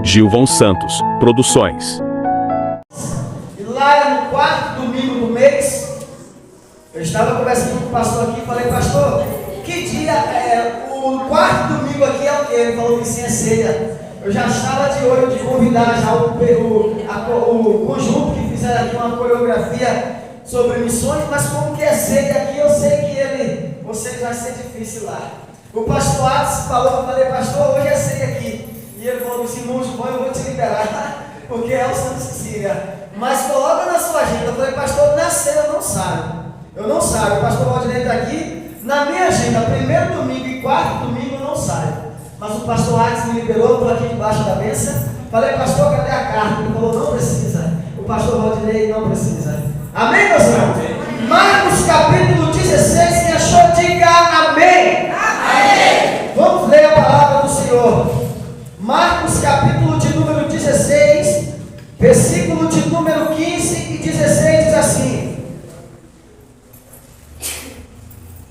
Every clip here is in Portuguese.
Gilvão Santos Produções. E lá no quarto domingo do mês, eu estava conversando com o pastor aqui e falei: pastor, que dia é o quarto domingo aqui é o quê? Ele falou que sim, é ceia. Eu já estava de olho de convidar já o conjunto que fizeram aqui uma coreografia sobre missões, mas como que é ceia aqui, eu sei que vocês vai ser difícil lá. O pastor Atos falou, eu falei: pastor, hoje é ceia aqui. E ele falou assim: irmão João, eu vou te liberar, porque é o Santo Cecília. Mas coloca na sua agenda. Eu falei: pastor, na ceia eu não saio. Eu não saio. O pastor Valdinei está aqui. Na minha agenda, primeiro domingo e quarto domingo eu não saio. Mas o pastor Atos me liberou, estou aqui debaixo da bênção. Falei: pastor, cadê a carta? Ele falou: não precisa. O pastor Valdinei não precisa. Amém, meus irmãos? Marcos capítulo 16, quem achou, diga amém. Amém. Vamos ler a palavra do Senhor. Marcos capítulo de número 16, versículo de número 15 e 16 diz assim: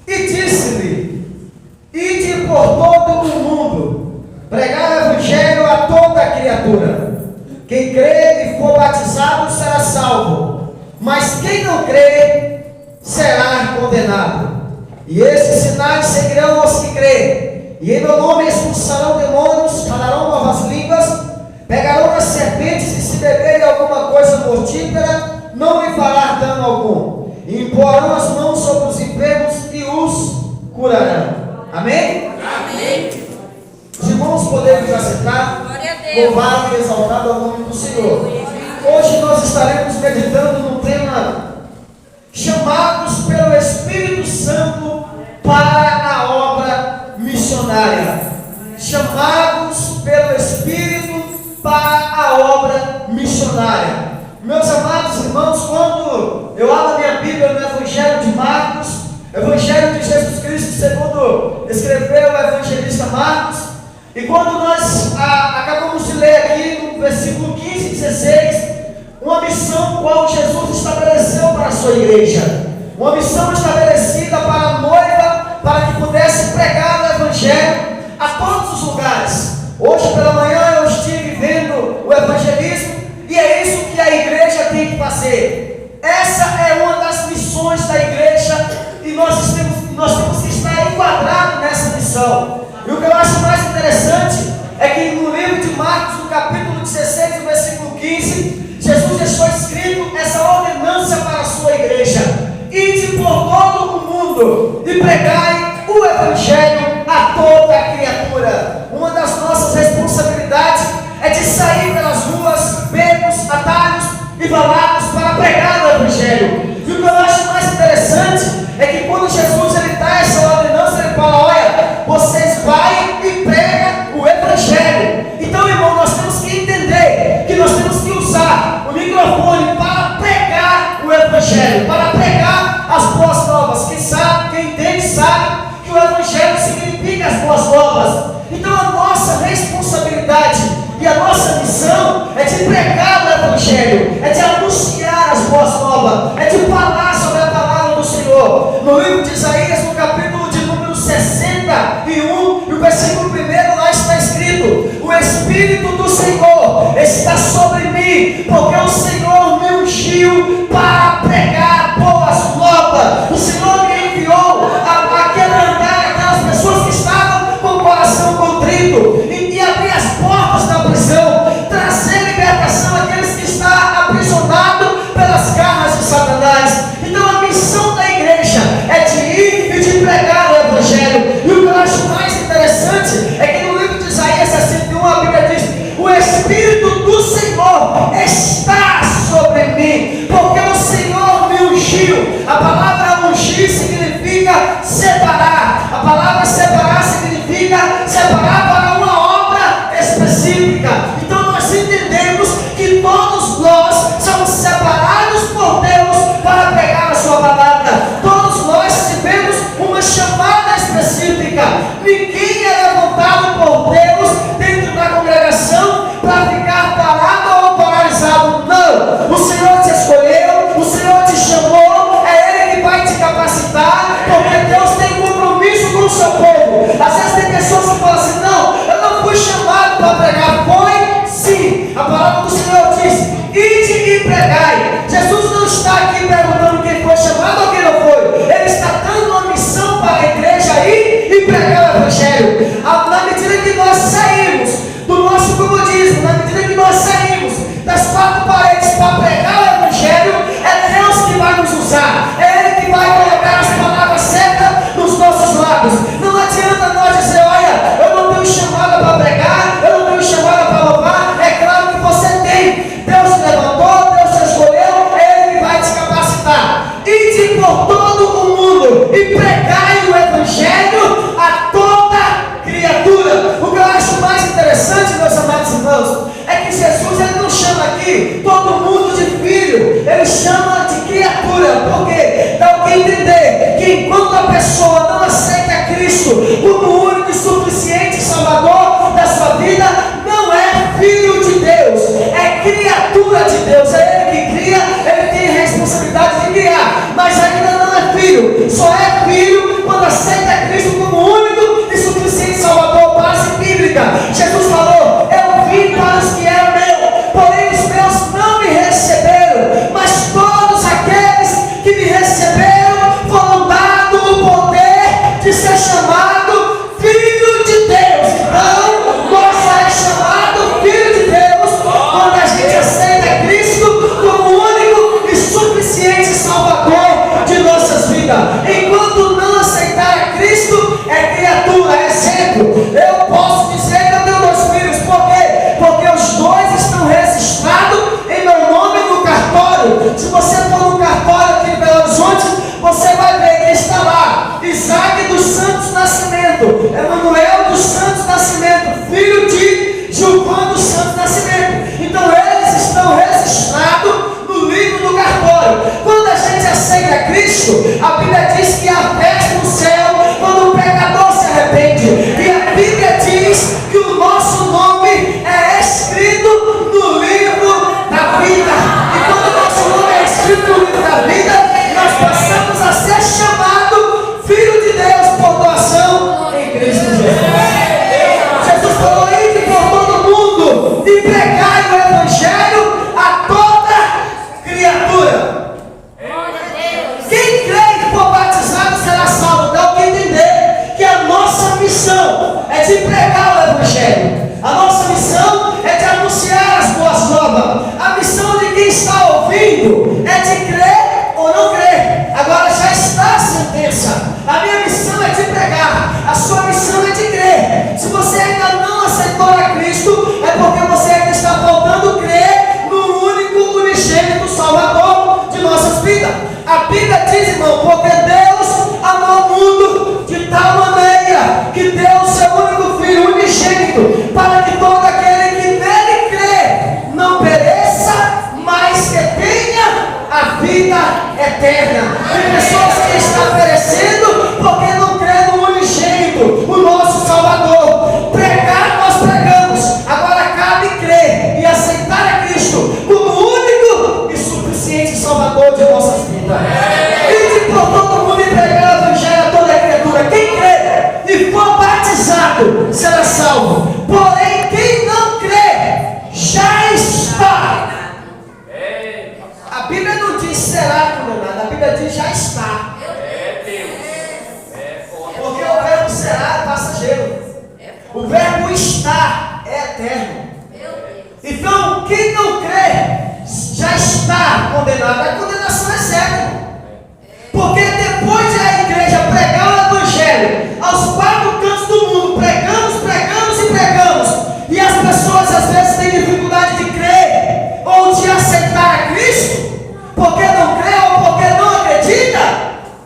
e disse-lhe: ide por todo o mundo, pregar o evangelho a toda criatura. Quem crê e for batizado será salvo, mas quem não crê será condenado. E esses sinais seguirão aos que crêem: e em meu nome expulsarão demônios, falarão novas línguas, pegarão nas serpentes, e se beberem alguma coisa mortífera, não lhe fará dano algum. E imporão as mãos sobre os enfermos e os curarão. Amém? Amém. Os irmãos podemos assentar, louvado e exaltado ao nome do Senhor. Hoje nós estaremos meditando no tema chamados pelo Espírito Santo para a obra missionária. Chamados pelo Espírito para a obra missionária. Meus amados irmãos, quando eu abro minha Bíblia no Evangelho de Marcos, Evangelho de Jesus Cristo segundo escreveu o evangelista Marcos, e quando nós acabamos de ler aqui no versículo 15 e 16, uma missão qual Jesus estabeleceu para a sua igreja, uma missão estabelecida para a noiva, para que pudesse pregar o evangelho a todos os lugares. Hoje pela manhã eu estive vendo o evangelismo, e é isso que a igreja tem que fazer. Essa é uma das missões da igreja, e nós temos que estar enquadrados nessa missão. E o que eu acho mais interessante é que no livro de Marcos, no capítulo 16, no versículo 15, Jesus deixou escrito essa ordenança para a sua igreja: ide por todo o mundo e pregai o evangelho a toda a criatura. Uma das nossas responsabilidades é de sair pelas ruas, becos, atalhos e valados para pregar o evangelho. E o que eu acho mais interessante é que quando Jesus ele dá essa ordenança, ele fala: olha, vocês vai e pregam o evangelho. Então, irmão, nós temos que entender que nós temos que usar o microfone para pregar o evangelho, para pregar as boas novas. Quem sabe, quem entende, sabe que o evangelho significa as boas novas. Então a nossa responsabilidade e a nossa missão é de pregar o evangelho, é de anunciar as boas novas, é de falar sobre a palavra do Senhor. No livro de Isaías, no capítulo de número 61, e o versículo 1, lá está escrito: o Espírito do Senhor está sobre mim, porque o Senhor me ungiu para pregar boas novas. O Senhor me enviou a quebrantar aquelas pessoas que estavam com o coração contrito, e abrir as portas da prisão, trazer libertação àqueles que estão aprisionados pelas garras de Satanás. Então a missão da igreja é de ir e de pregar o evangelho. E o que eu acho mais interessante é que no livro de Isaías 61 a Bíblia diz: o Espírito do Senhor está sobre mim, porque o Senhor me ungiu. A palavra ungir significa separar. A palavra separar significa separar para uma obra específica. Então nós entendemos que todos nós somos separados por Deus para pregar a sua palavra. Todos nós recebemos uma chamada específica. Ninguém é levantado por Deus dentro da congregação para ficar parado ou paralisado. Não, o Senhor te escolheu, o Senhor te chamou, é Ele que vai te capacitar, porque Deus tem compromisso com o seu povo. Às vezes tem pessoas que falam assim: não, eu não fui chamado para pregar. Foi sim. é eterno. Então, quem não crê já está condenado. A condenação é certa. Porque depois de a igreja pregar o evangelho aos quatro cantos do mundo, pregamos, pregamos e pregamos, e as pessoas às vezes têm dificuldade de crer ou de aceitar a Cristo, porque não crê ou porque não acredita,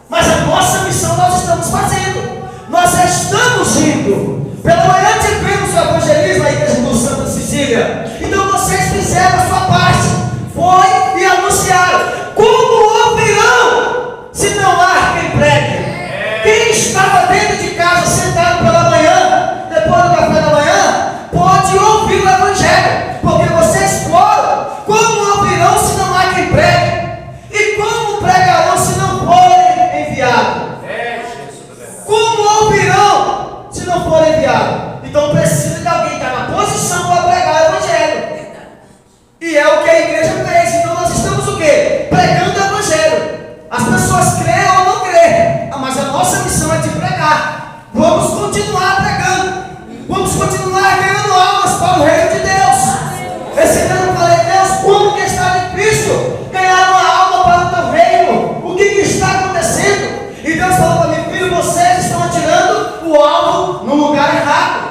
mas a nossa missão nós estamos fazendo. Nós já estamos indo. Pela manhã tivemos o evangelismo na igreja do Santa Cecília. Então vocês fizeram a sua parte. Foi e anunciaram. Como ouvirão se não há quem pregue? Quem estava dentro de casa sentado pela manhã, depois do café da manhã, pode ouvir o evangelho. Porque vocês foram. Como ouvirão se não há quem pregue? E como pregarão se não forem enviados? Como ouvirão se não forem enviados? Então precisa de alguém estar na posição para pregar o evangelho. E é o que a igreja fez. Então nós estamos o quê? Pregando o evangelho. As pessoas creem ou não creem, mas a nossa missão é de pregar. Vamos continuar pregando. Vamos continuar ganhando almas para o reino de Deus. Esse ano eu falei, Deus, como que está difícil ganhar uma alma para o teu reino? O que está acontecendo? E Deus falou para mim, filho, vocês estão atirando o alvo no lugar errado.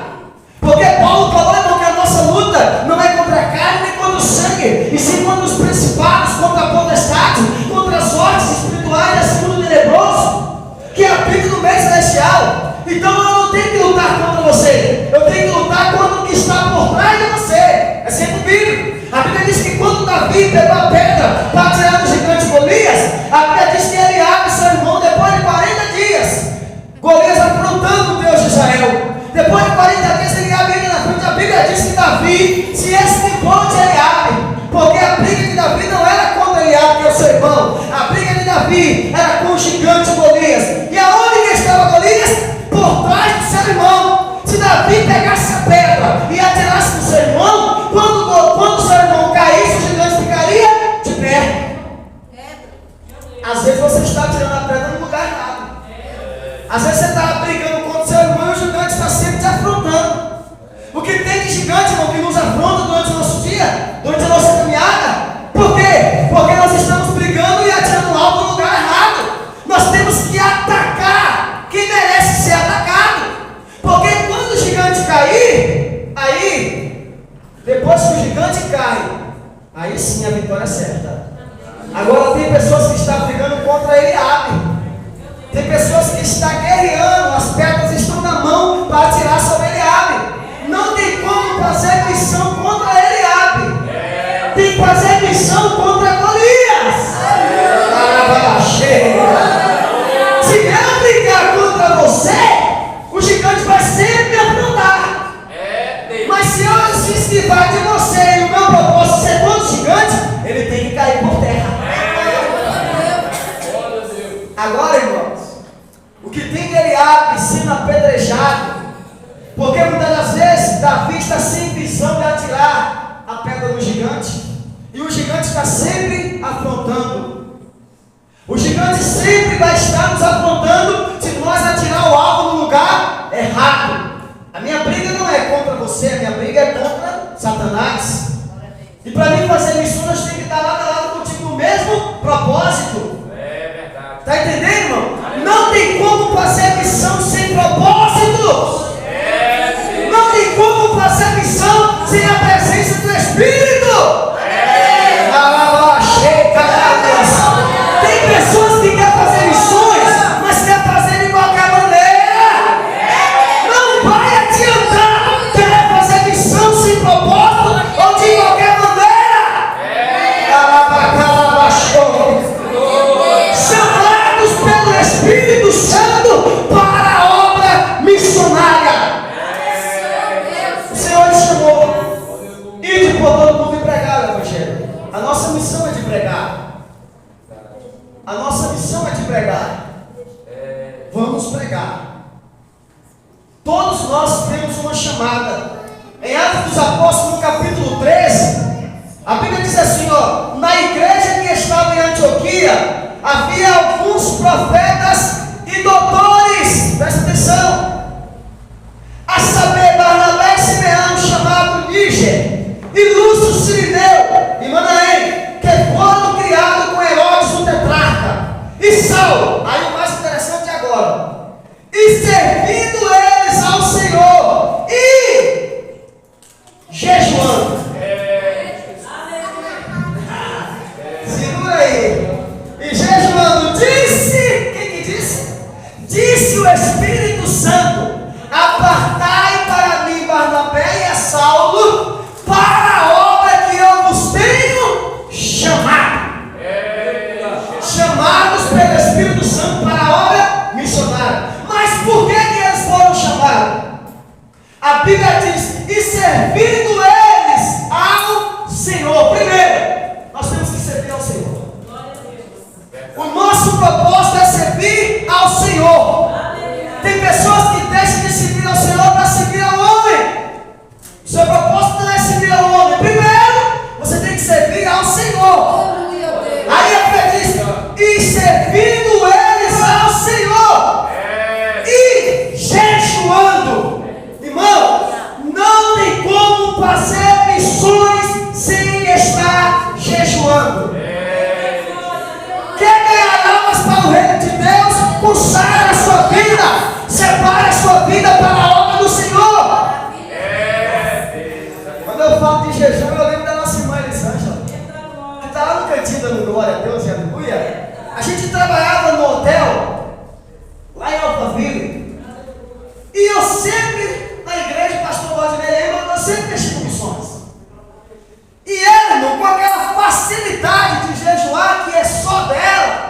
Porque Paulo falou, irmão, que a nossa luta não é contra a carne nem contra o sangue, e sim contra os principados, contra a potestade, contra as hostes espirituais desse mundo tenebroso, que habita no meio celestial. Então eu não tenho que lutar contra você, eu tenho que lutar contra o que está por trás de você. É sempre bíblico. A Bíblia diz que quando Davi pegou a pedra para tirar do gigante Golias, a Bíblia diz que ele abre seu irmão depois de 40 dias. Golias afrontando o Deus de Israel. Depois de 40 dias ele abre ele na frente. A Bíblia diz que Davi se esquivou de Eliabe, porque a briga de Davi não era contra Eliabe, que é o seu irmão. A briga de Davi era com o gigante Golias. E aonde que estava Golias? Por trás do seu irmão. Se Davi pegasse a pedra e atirasse no seu irmão, quando o seu irmão caísse, o gigante ficaria de pé. Às vezes você está tirando a pedra no lugar errado. Às vezes você está brigando contra o seu irmão e o gigante está sempre te afrontando. O que tem de gigante, irmão, que nos afronta durante o nosso dia, durante a nossa caminhada? Por quê? Porque nós estamos brigando e atirando algo no lugar errado. Nós temos que atacar quem merece ser atacado. Porque quando o gigante cair, aí, depois que o gigante cai, aí sim a vitória é certa. Agora tem pessoas que estão brigando contra Eliabe. Tem pessoas que estão guerreando, as pedras estão na mão para atirar sobre Eliabe. Não tem como fazer missão contra Eliabe. Tem que fazer missão contra Golias. Se eu brigar contra você, o gigante vai sempre me afrontar. Mas se eu se esquivar de você e o meu propósito ser contra o gigante, ele tem que cair por terra. Agora, irmãos, o que tem de Eliabe sendo apedrejado, porque muitas das vezes Davi está sem visão de atirar a pedra do gigante, e o gigante está sempre afrontando. O gigante sempre vai estar nos afrontando se nós atirar o alvo no lugar errado. A minha briga não é contra você, a minha briga é contra Satanás. E para mim fazer missões, nós temos que estar lado a lado contigo no mesmo propósito. Está entendendo, irmão? Não tem como fazer missão sem propósito. Não tem como fazer missão sem a presença do Espírito. Tem pessoas que querem fazer missões, mas querem fazer de qualquer maneira. Não vai adiantar querer fazer missão sem propósito ou de qualquer maneira. Pelo Espírito Santo para a obra missionária. O Senhor te chamou. Ide por todo mundo e pregar o Evangelho. A nossa missão é de pregar. A nossa missão é de pregar. Vamos pregar. Todos nós temos uma chamada. Em Atos dos Apóstolos, no capítulo 13, a Bíblia diz assim, ó, na igreja que estava em Antioquia, havia alguns profetas e doutores, presta atenção, a saber, Barnabé e Simeão, chamado fazer missões sem estar jejuando. Quer ganhar almas para o reino de Deus? Consagra a sua vida. Separa a sua vida para a obra do Senhor. Quando eu falo de jejum, eu lembro da nossa irmã Elisângela, que está lá no cantinho dando glória a Deus e aleluia. A gente trabalhava no hotel, lá em Alphaville, e eu sempre, na igreja, o pastor Valdinei lembra, eu sempre mexi com missões. E ela, irmão, com aquela facilidade de jejuar que é só dela.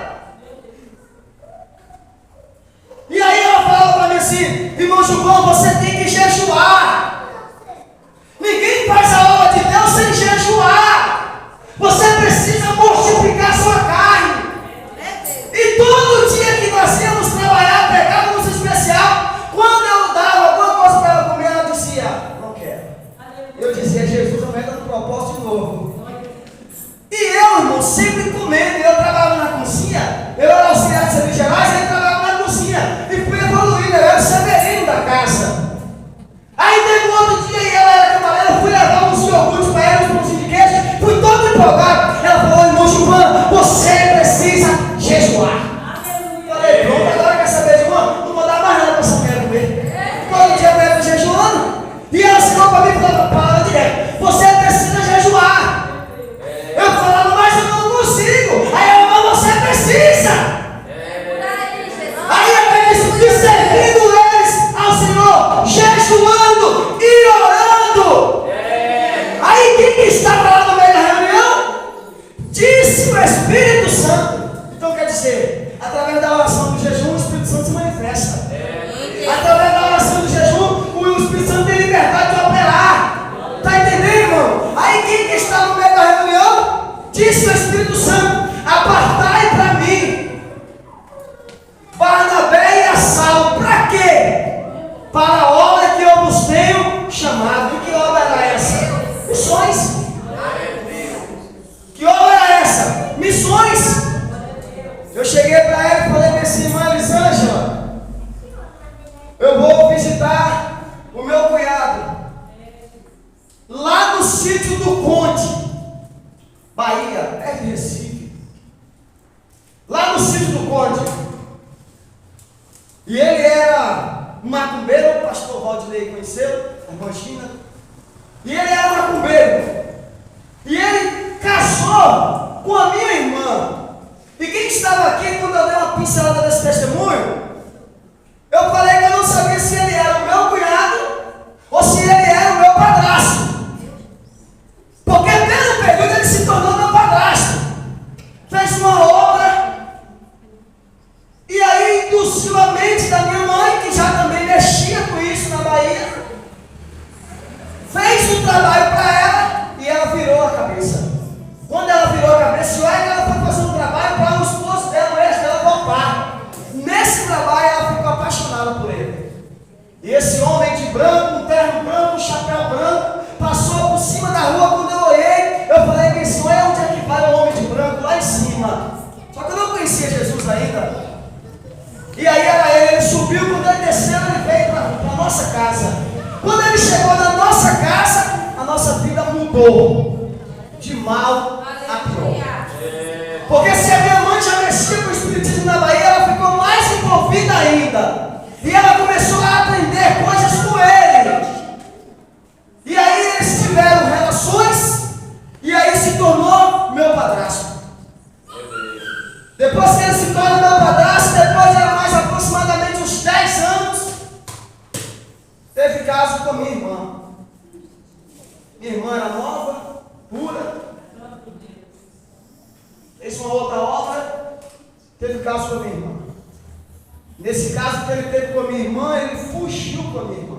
E aí ela falava para mim assim: irmão João, você tem que jejuar. Ninguém faz a obra de Deus sem jejuar. Você precisa mortificar sua carne. E todo dia que nós íamos trabalhar, pegávamos especial, quando eu dava alguma coisa para ela comer, ela dizia: não quero. Eu dizia: Jesus, eu vou dando propósito de novo. E eu, irmão, sempre comendo. Eu trabalhava na cozinha, eu era auxiliar de serviços gerais, ele trabalhava na cozinha. E fui evoluindo, eu era o Severino da casa. Aí teve um outro dia e ela era camareira, eu fui levar uns iogurtes para ela, uns pãozinhos de queijo, fui todo empolgado. Ela falou: irmão Gilvan, você precisa jejuar. Falei: pronto, agora quer saber, Gilvan? Não vou dar mais nada para essa mulher comer. Todo dia eu estou jejuando. E ela ensinou para mim e falou: para direto, você precisa jejuar. Eu falava: mas eu não consigo. Aí ela falou: você precisa. Aí eu disse: servindo eles ao Senhor, jejuando e orando. Aí quem estava lá no meio da reunião? Disse o Espírito Santo. Então quer dizer, através da oração do jejum, o Espírito Santo se manifesta. Através da oração do jejum, o Espírito Santo tem liberdade de operar. Está entendendo, irmão? Aí quem que está no meio da reunião? Disse o Espírito Santo: apartai para mim Barnabé e a Saulo. Para quê? Para a obra que eu vos tenho chamado. E que obra era essa? Missões. Que obra era essa? Missões. Eu cheguei para ela e falei assim: irmã Elisângela, eu vou visitar o meu cunhado lá no sítio do Conde, Bahia, é de Recife. Lá no sítio do Conde. E ele era um macumbeiro, o pastor Valdinei conheceu, a irmã China. E ele era macumbeiro. E ele casou com a minha irmã. E quem estava aqui, quando eu dei uma pincelada desse testemunho, eu falei que eu não sabia se ele era o meu cunhado ou se ele era o meu padrasto. Porque pelo período ele se tornou meu padrasto. Fez uma obra. E aí induziu a mente da minha mãe, que já também mexia com isso na Bahia. Fez um trabalho para ela e ela virou a cabeça. Quando ela virou a cabeça, ela foi fazer um trabalho para o esposo dela, o ex dela, voltar. Nesse trabalho ela ficou apaixonada por ele. E esse homem de branco, um terno branco, um chapéu branco, passou por cima da rua. Quando eu olhei, eu falei: quem sou eu? Onde é que vai o homem de branco? Lá em cima. Só que eu não conhecia Jesus ainda. E aí ele subiu. Quando ele desceu, ele veio para a nossa casa. Quando ele chegou na nossa casa, a nossa vida mudou de mal a pior. Porque se a minha mãe já mexia com o espiritismo na Bahia, ela ficou mais envolvida ainda. E ela começou a aprender coisas com ele. E aí eles tiveram relações, e aí se tornou meu padrasto. Depois que ele se torna meu padrasto, depois de mais aproximadamente uns 10 anos, teve caso com a minha irmã. Minha irmã era nova, pura. Fez uma outra obra, teve caso com a minha irmã. Nesse caso que ele teve com a minha irmã, ele fugiu com a minha irmã.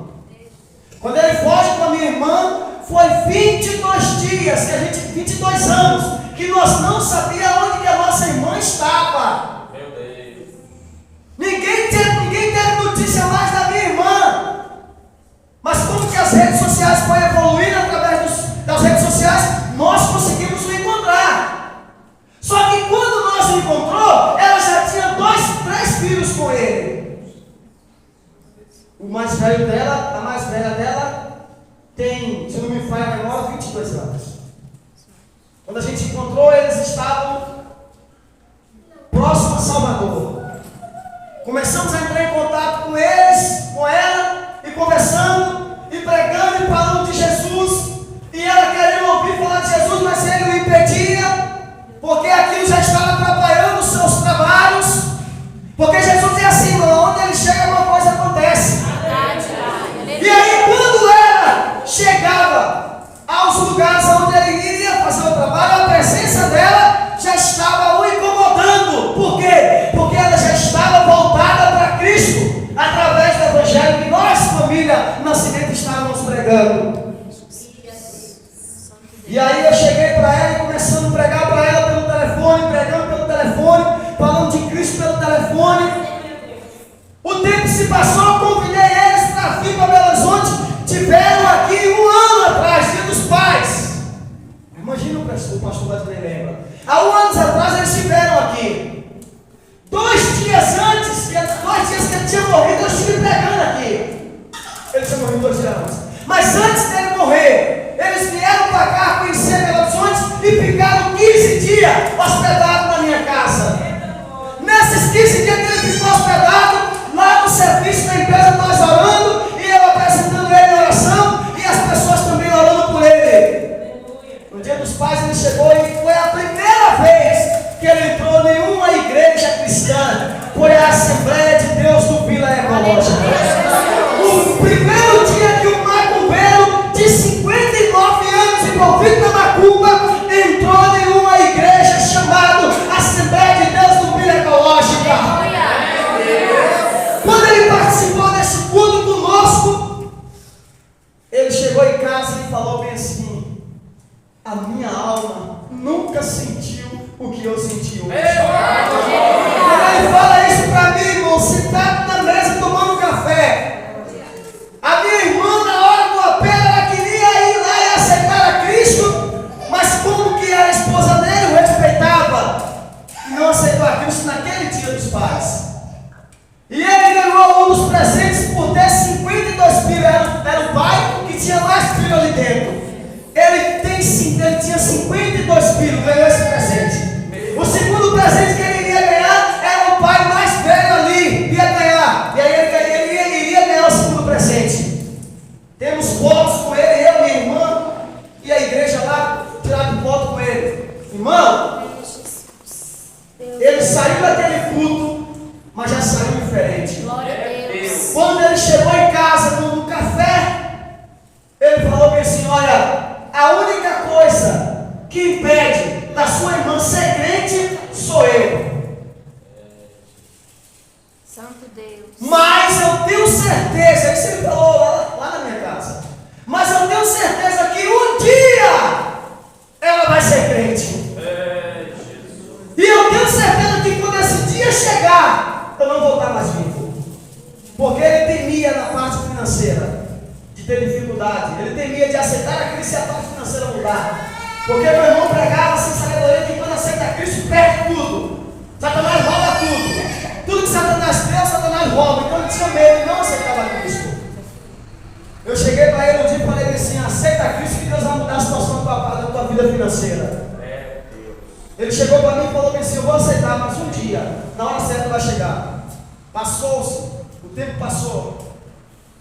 Quando ele foge com a minha irmã, foi 22 dias, 22 anos, que nós não sabíamos onde que a nossa irmã estava. Meu Deus. Ninguém teve notícia mais da minha irmã. Mas como que as redes sociais foram evoluindo através das redes sociais, nós conseguimos nos encontrar. Só que quando nós nos encontrou, ela já tinha 3 filhos com ele. O mais velho dela, a mais velha dela, tem, se não me falha a memória, 22 anos. Quando a gente encontrou, eles estavam próximos a Salvador. Começamos a entrar em contato com eles, com ela, e conversando, e pregando e falando de Jesus. E ela queria ouvir falar de Jesus, mas ele o impedia, porque aquilo já estava atrapalhando os seus trabalhos. Porque Jesus é assim, irmão, onde ele chega, alguma coisa acontece. E aí, quando ela chegava aos lugares onde ele iria fazer o trabalho, a presença dela já estava o incomodando. Por quê? Porque ela já estava voltada para Cristo, através do Evangelho que nós, família Nascimento, estávamos pregando. E aí eu cheguei para ela e começando a pregar para ela pelo telefone, pregando pelo telefone, falando de Cristo pelo telefone. O tempo se passou, convidei eles para vir para Belo Horizonte. Tiveram aqui 1 ano atrás, Dia dos Pais. Imagina o pastor Vladimir lembra. Há 1 ano atrás eles estiveram aqui. 2 dias antes, 2 dias que ele tinha morrido, eu estive pregando aqui. Ele tinha morrido 2 dias antes. Mas antes dele morrer, eles vieram para cá conhecer Belo Horizonte e ficaram 15 dias hospedados na minha casa. Nesses 15 dias que ele ficou hospedado, lá no serviço da empresa, nós orando, e eu apresentando ele na oração, e as pessoas também orando por ele. No Dia dos Pais ele chegou e foi a primeira vez que ele entrou em uma igreja cristã. Foi a Assembleia de Deus do Vila Ecológica. O primeiro dia que o macumbeiro de 59 anos envolvido na macumba entrou em uma igreja chamada Assembleia de Deus do Vila Ecológica. Quando ele participou desse culto conosco, ele chegou em casa e falou bem assim: a minha alma nunca sentiu o que eu senti hoje. Quando ele fala isso para mim, irmão, sentado na mesa tomando café, a minha irmã, na hora do apelo, ela queria ir lá e aceitar a Cristo, mas como que a esposa dele o respeitava, e não aceitou a Cristo naquele Dia dos Pais. E ele ganhou um dos presentes por ter 52 filhos. Era o pai que tinha mais filhos ali dentro. Ele tinha 52 filhos, ganhou esse presente. O segundo presente que ele iria ganhar era o pai mais velho ali, ia ganhar. E aí ele iria ganhar o segundo presente. Temos fotos com ele, eu, minha irmã, e a igreja lá, tirando foto com ele. Irmão, ele saiu daquele culto, mas já saiu diferente. Glória a Deus. Quando ele chegou em casa no café, ele falou bem assim: olha, a única coisa que impede da sua irmã ser crente sou eu. Santo Deus. Mas eu tenho certeza, isso ele falou lá na minha casa, mas eu tenho certeza que um dia ela vai ser crente. E eu tenho certeza que quando esse dia chegar, eu não vou estar mais vivo. Porque ele temia na parte financeira de ter dificuldade. Ele temia de aceitar a Cristo e a parte financeira mudar. Porque meu irmão pregava sem sabedoria que quando aceita a Cristo perde tudo. Satanás rouba tudo. Tudo que Satanás deu, Satanás rouba. Então ele tinha medo e não aceitava Cristo. Eu cheguei para ele um dia e falei assim: aceita a Cristo que Deus vai mudar a situação da tua vida financeira. Ele chegou para mim e falou assim: eu vou aceitar, mas um dia, na hora certa vai chegar. Passou-se, o tempo passou.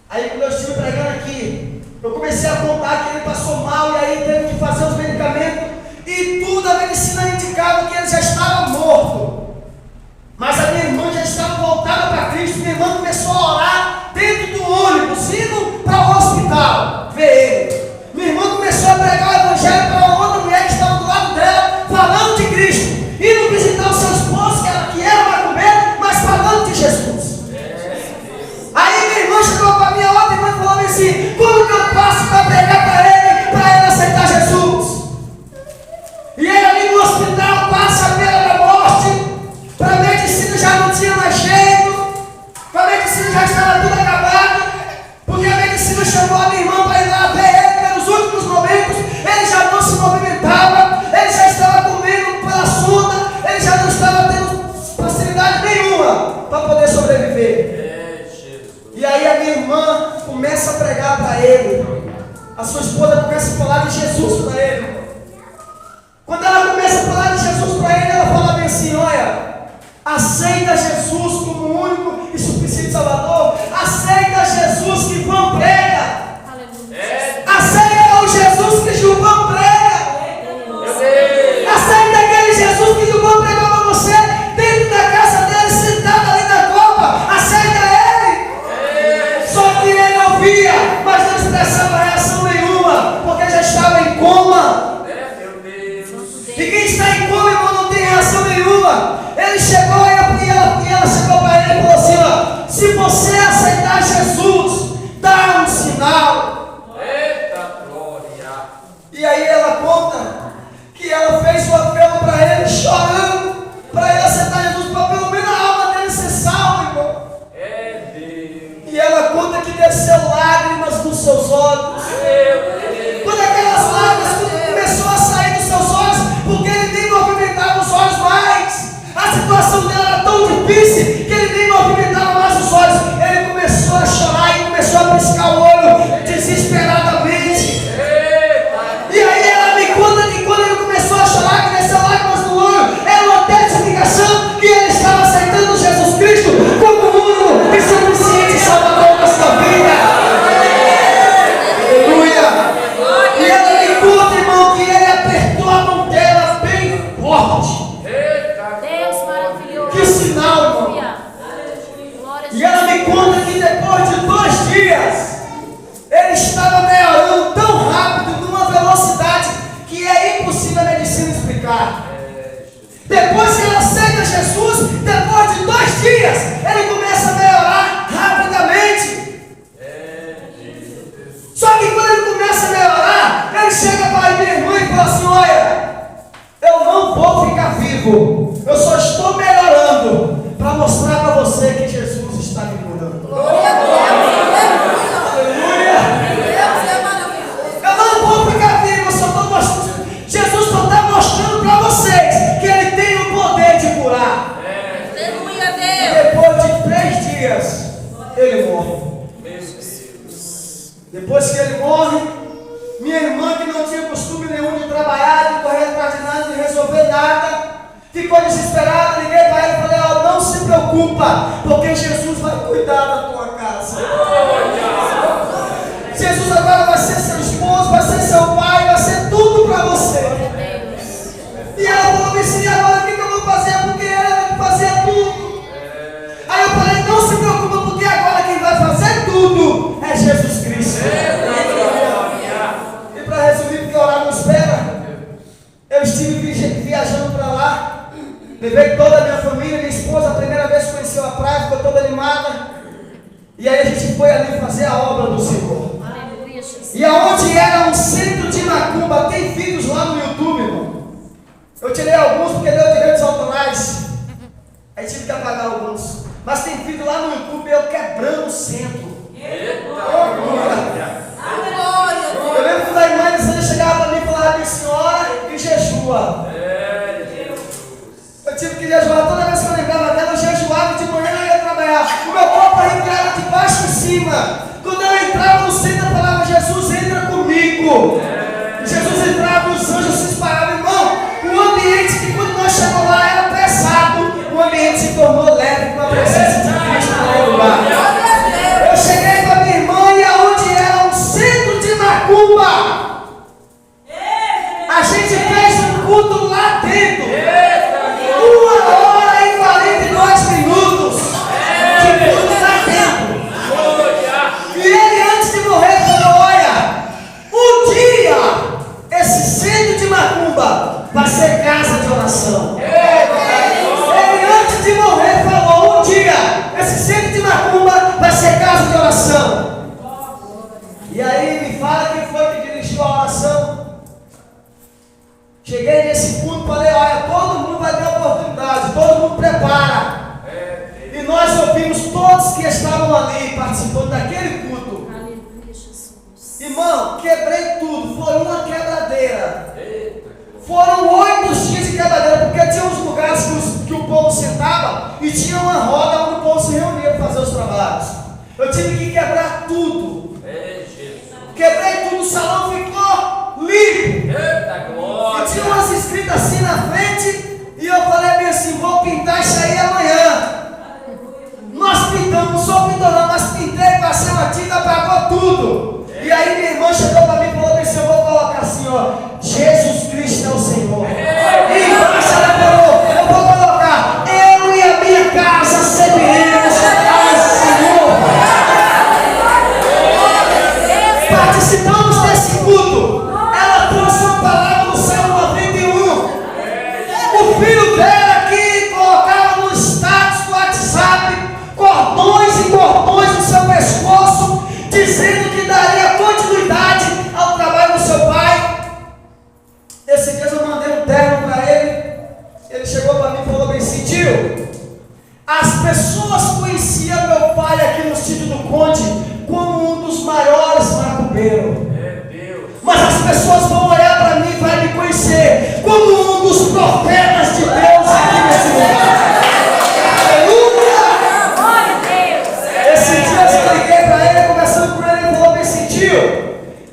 Aí quando eu estive pregando aqui, eu comecei a contar que ele passou mal e aí teve que fazer os medicamentos. E tudo a medicina indicava que ele já estava morto. Mas a minha irmã já estava voltada para Cristo. Minha irmã começou a orar dentro do ônibus, indo para o hospital ver ele. Minha irmã começou a pregar o evangelho para uma outra mulher que estava do lado dela, falando de Cristo, indo visitar o seu esposo, que era macumbeiro, mas falando de Jesus. Aí minha irmã chegou para minha outra irmã e falou assim: como que eu faço para pregar para ele aceitar Jesus? E ele ali no hospital passa a beira da morte, para a medicina já não tinha mais jeito, para a medicina já estava esposa começa a falar de Jesus para ele. Quando ela começa a falar de Jesus para ele, ela fala bem assim: olha, aceita Jesus como o único e suficiente Salvador. Aceita Jesus que João prega. Aceita o Jesus que João prega. Aceita aquele Jesus que João pregou para você dentro da casa dele, sentado ali na copa. Aceita ele. Só que ele ouvia, mas não expressava reação nenhuma, porque já estava em coma. E quem está em coma, irmão, não tem reação nenhuma. Ele chegou e ela chegou para ele e falou assim: ó, se você aceitar Jesus, dá um sinal. Eita glória! E aí ela conta que ela fez o apelo para ele, chorando, para ele aceitar Jesus, para pelo menos a alma dele ser salva, irmão. É Deus! E ela conta que desceu lágrimas nos seus olhos. Quando aquelas lágrimas começou a sair dos seus olhos, porque ele nem movimentava os olhos mais. A situação dela era tão difícil que ele nem movimentava mais os olhos. Ele começou a chorar e começou a piscar o olho desesperadamente. E aí ela me conta que quando ele começou a chorar, que desceu lágrimas no olho, ela não teve explicação que ele estava aceitando Jesus Cristo como o único e suficiente Salvador da sua vida. Aleluia! E ela me conta, irmão, que ele apertou a mão dela bem forte. Deus maravilhoso. Que sinal, irmão! Aleluia. Glória a E ela me conta que depois de 2 dias, ele estava melhorando tão rápido, numa velocidade que é impossível a medicina explicar. Depois que ele aceita Jesus, depois de 2 dias, ele começa a melhorar rapidamente. Só que quando ele começa a melhorar, ele chega para a minha irmã e fala assim: olha, eu não vou ficar vivo, eu só estou melhorando para mostrar para você que Jesus está me curando. Aleluia! Eu não vou ficar vivo, eu só estou mostrando. Jesus só está mostrando para vocês que ele tem o poder de curar. Aleluia, E Deus. depois de 3 dias, ele morre. Depois que ele morre, minha irmã, que não tinha costume nenhum de trabalhar, de correr atrás de nada, de resolver nada, ficou desesperada. Liguei para ela e falei: ó, não se preocupa, porque Jesus vai cuidar da tua casa. Jesus agora vai ser seu esposo, vai ser seu pai, vai ser tudo para você. E ela falou assim: agora o que eu vou fazer? Porque ela vai fazer tudo. Aí eu falei: não se preocupa, porque agora quem vai fazer tudo é Jesus Cristo. E para resumir, porque o horário não espera, eu estive viajando para lá, levei toda a minha família, minha esposa, a primeira vez que conheceu a praia, ficou toda animada. E aí a gente foi ali fazer a obra do Senhor. Aleluia, Jesus. E aonde era um centro de macumba, tem vídeos lá no YouTube, irmão. Eu tirei alguns porque deu direitos autorais. Aí tive que apagar alguns. Mas tem vídeo lá no YouTube eu quebrando o centro. Eu lembro que a irmã Elisângela chegava para mim e falava: minha senhora, e jejua. Eu tive que jejuar, toda vez que eu lembrava dela, eu jejuava de manhã eu ia trabalhar. O meu corpo entrava de baixo e cima. Quando eu entrava no centro, eu falava: Jesus, entra comigo. Jesus entrava, os anjos se espalhavam. Irmão, o ambiente que quando nós chegamos lá era pesado, o ambiente se tornou leve com a presença de Cristo naquele lugar. Eu cheguei com a minha irmã e aonde era um centro de macumba, a gente fez um culto lá dentro. 1h42 de culto lá dentro. E ele, antes de morrer, falou: olha, um dia esse centro de macumba vai ser casa de oração. Ele, antes de morrer, falou: um dia esse centro de macumba vai ser casa de oração. E aí me fala quem foi que dirigiu a oração. Cheguei nesse culto e falei: olha, todo mundo vai ter oportunidade, todo mundo prepara. E nós ouvimos todos que estavam ali participando daquele culto. Aleluia, Jesus. Irmão, quebrei tudo, foi uma quebradeira. Foram 8 dias de quebradeira, porque tinha uns lugares que o povo sentava e tinha uma roda onde o povo se reunia para fazer os trabalhos. Eu tive que quebrar tudo. Quebrei tudo, o salão ficou escrito assim na frente, e eu falei bem assim, vou pintar isso aí amanhã. Nós pintamos, não só pintou não, mas pintei, passei uma tinta, apagou tudo. E aí minha irmã chegou para mim e falou assim, eu vou colocar assim, ó, Jesus Cristo é o Senhor. E embaixo ela falou, eu vou colocar, eu e a minha casa serviremos ao Senhor. Participamos desse culto. Ela trouxe uma palavra do Salmo 91. O filho dela que colocava no status do WhatsApp cordões e cordões no seu pescoço, dizendo que daria continuidade ao trabalho do seu pai. Esse dia eu mandei um terno para ele. Ele chegou para mim e falou bem assim, tio, as pessoas conheciam meu pai aqui no sítio do Conde como um dos maiores macumbeiros. Mas as pessoas vão olhar para mim e vai me conhecer como um dos profetas de Deus aqui nesse lugar. Aleluia! Esse dia eu liguei para ele, conversando com ele, ele falou bem assim, tio,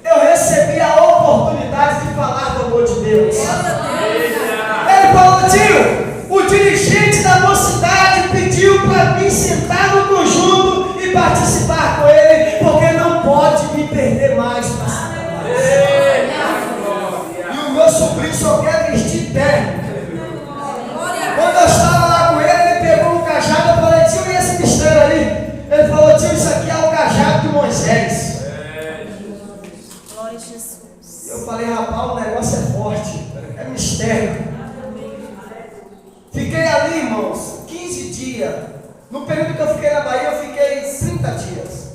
eu recebi a oportunidade de falar do amor de Deus. Ele falou, tio, o dirigente da mocidade pediu para mim sentar no conjunto e participar com ele, porque não pode me perder mais para cima. E o meu sobrinho só quer vestir terno. Quando eu estava lá com ele, ele pegou um cajado, eu falei, tio, e esse mistério ali? Ele falou, tio, isso aqui é o cajado de Moisés. Glória a Jesus. Eu falei, rapaz, o negócio é forte, é mistério. Fiquei ali, irmãos, 15 dias. No período que eu fiquei na Bahia, eu fiquei 30 dias.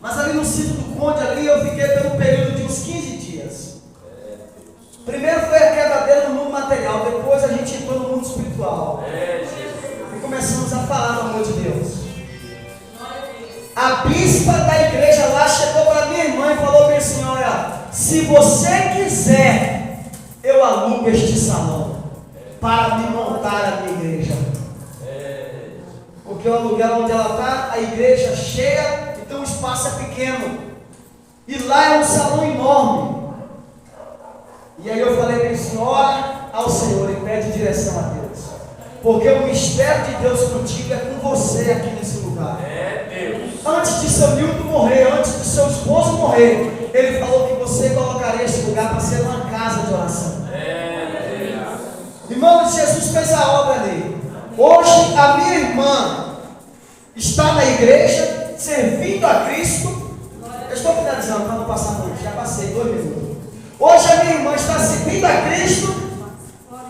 Mas ali no sítio do Conde, ali, eu fiquei pelo período de uns 15 dias. Primeiro foi a quebradeira no mundo material, depois a gente entrou no mundo espiritual. E começamos a falar do amor de Deus. A bispa da igreja lá chegou para minha irmã e falou bem assim, olha, se você quiser, eu alugo este salão para me montar a minha igreja. Porque o aluguel onde ela está, a igreja cheia, então o espaço é pequeno. E lá é um salão enorme. E aí eu falei bem assim, ora ao Senhor e pede direção a Deus. Porque o mistério de Deus contigo é com você aqui nesse lugar. Antes de seu Nilton morrer, antes de seu esposo morrer, ele falou que você colocaria esse lugar para ser uma casa de oração. Irmão, Jesus fez a obra ali. Hoje a minha irmã está na igreja, servindo a Cristo. Eu estou finalizando para não passar muito, já passei 2 minutos. Hoje a minha irmã está servindo a Cristo.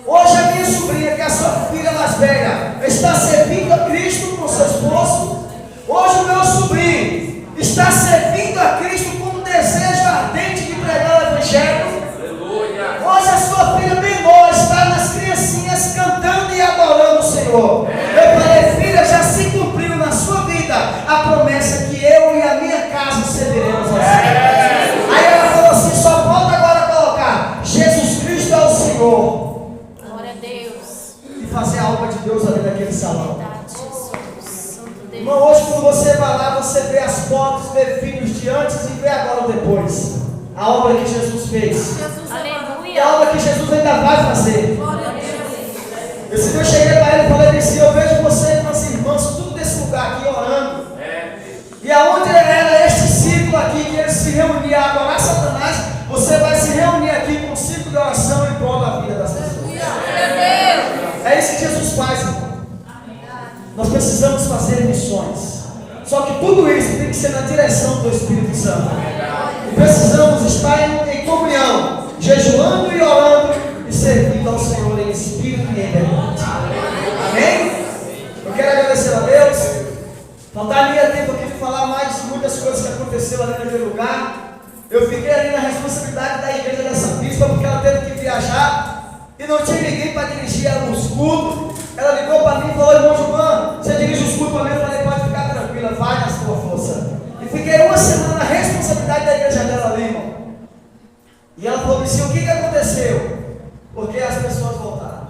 Hoje a minha sobrinha, que é a sua filha mais velha, está servindo a Cristo com seu esposo. Hoje o meu sobrinho está servindo a Cristo com um desejo ardente de pregar o Evangelho. Hoje a sua filha menor está nas criancinhas cantando e adorando o Senhor. Eu falei, filha, já se cumpriu na sua vida a promessa que eu e a minha casa serviremos ao Senhor. Aí ela falou assim, só falta agora colocar Jesus Cristo é o Senhor. Glória a Deus. E fazer a obra de Deus ali naquele salão. Verdade, Jesus. Santo Deus. Irmão, hoje quando você vai lá, você vê as fotos, vê filhos de antes e vê agora o depois. A obra que Jesus fez. Aleluia. E a obra que Jesus ainda vai fazer. Glória a Deus. Esse dia eu cheguei para ele e falei assim, eu vejo você com as irmãs, tudo desse lugar aqui orando. E aonde era este círculo aqui, que eles se reuniam a adorar Satanás, você vai se reunir aqui com um círculo de oração em prol da vida das pessoas. É isso que Jesus faz, irmão. Nós precisamos fazer missões. Só que tudo isso tem que ser na direção do Espírito Santo. E precisamos estar em comunhão, jejuando e orando e servindo ao Senhor em espírito e em verdade. Amém? Eu quero agradecer a Deus. Não daria tempo aqui de falar mais de muitas coisas que aconteceram ali naquele lugar. Eu fiquei ali na responsabilidade da igreja dessa bispa, porque ela teve que viajar e não tinha ninguém para dirigir ela nos cultos. Ela ligou para mim e falou, irmão Gilvan, você dirige os cultos para mim? Eu falei, pode ficar tranquila, vai na sua força. E fiquei uma semana na responsabilidade da igreja dela ali, irmão. E ela falou assim, o que aconteceu? Porque as pessoas voltaram.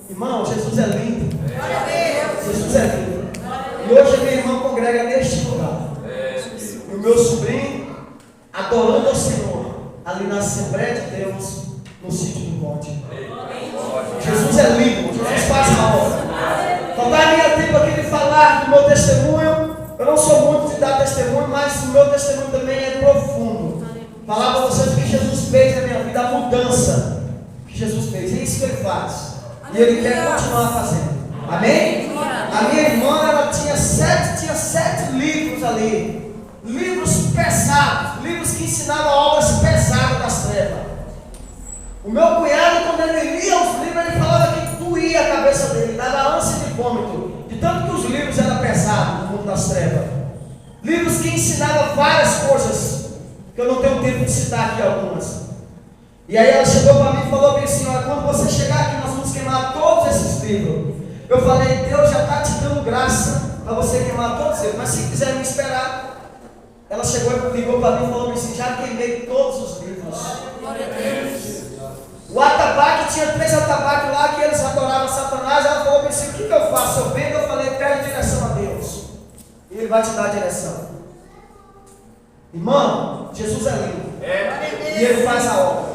Irmão, Jesus é lindo. Jesus é lindo. E hoje a minha irmã congrega neste lugar. E o meu sobrinho adorando ao Senhor ali na Assembleia de Deus, no sítio do monte. Jesus é lindo, Jesus faz a obra. Não dá minha tempo aqui de falar do meu testemunho. Eu não sou muito de dar testemunho, mas o meu testemunho também é profundo. Falar para vocês o que Jesus fez na minha vida, a mudança que Jesus fez. É isso que Ele faz. E Ele quer continuar fazendo. Amém? A minha irmã, ela tinha sete livros ali. Livros pesados. Livros que ensinavam obras pesadas das trevas. O meu cunhado, quando ele lia os livros, ele falava que doía a cabeça dele, dava ânsia de vômito, de tanto que os livros eram pesados no mundo das trevas. Livros que ensinavam várias coisas, que eu não tenho tempo de citar aqui algumas. E aí ela chegou para mim e falou bem assim: olha, quando você chegar aqui, nós vamos queimar todos esses livros. Eu falei: Deus já está te dando graça para você queimar todos eles, mas se quiser me esperar. Ela chegou e ligou para mim e falou assim: já queimei todos os livros. Glória a Deus. O atabaque, tinha 3 atabaques lá que eles adoravam Satanás. Ela falou assim: o que eu faço? Eu vendo, eu falei: pede direção a Deus, e Ele vai te dar a direção. Irmão, Jesus é lindo, e Ele faz a obra.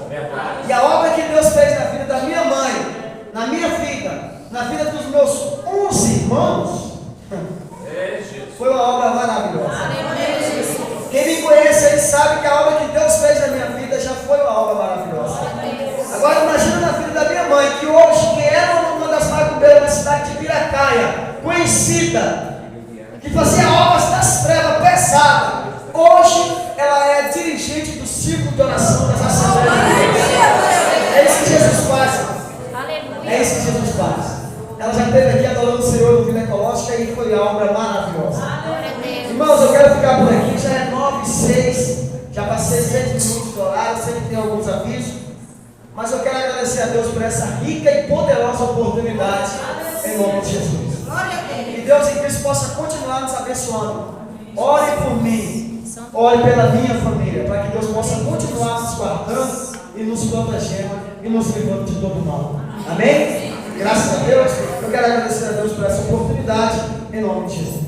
E a obra que Deus fez na vida da minha mãe, na minha vida, na vida dos meus 11 irmãos, foi uma obra maravilhosa. Quem me conhece aí sabe que a obra que Deus fez na minha vida já foi uma obra maravilhosa. Agora imagina na vida da minha mãe, que hoje, que era uma das macumbeiras da cidade de Piracaia, conhecida, que fazia obras das trevas pesadas, hoje ela é dirigente do círculo de oração das Assembleias de Deus. É isso que Jesus faz. É isso que Jesus faz. Ela já esteve aqui adorando o Senhor no Vila Ecológica e foi uma obra maravilhosa. Irmãos, eu quero ficar por aqui, já é 9h06, já passei 7 minutos do horário, sei que tem alguns avisos. Mas eu quero agradecer a Deus por essa rica e poderosa oportunidade, em nome de Jesus. Que Deus em Cristo possa continuar nos abençoando. Ore por mim, ore pela minha família, para que Deus possa continuar nos guardando e nos protegendo e nos livrando de todo mal. Amém? Graças a Deus, eu quero agradecer a Deus por essa oportunidade, em nome de Jesus.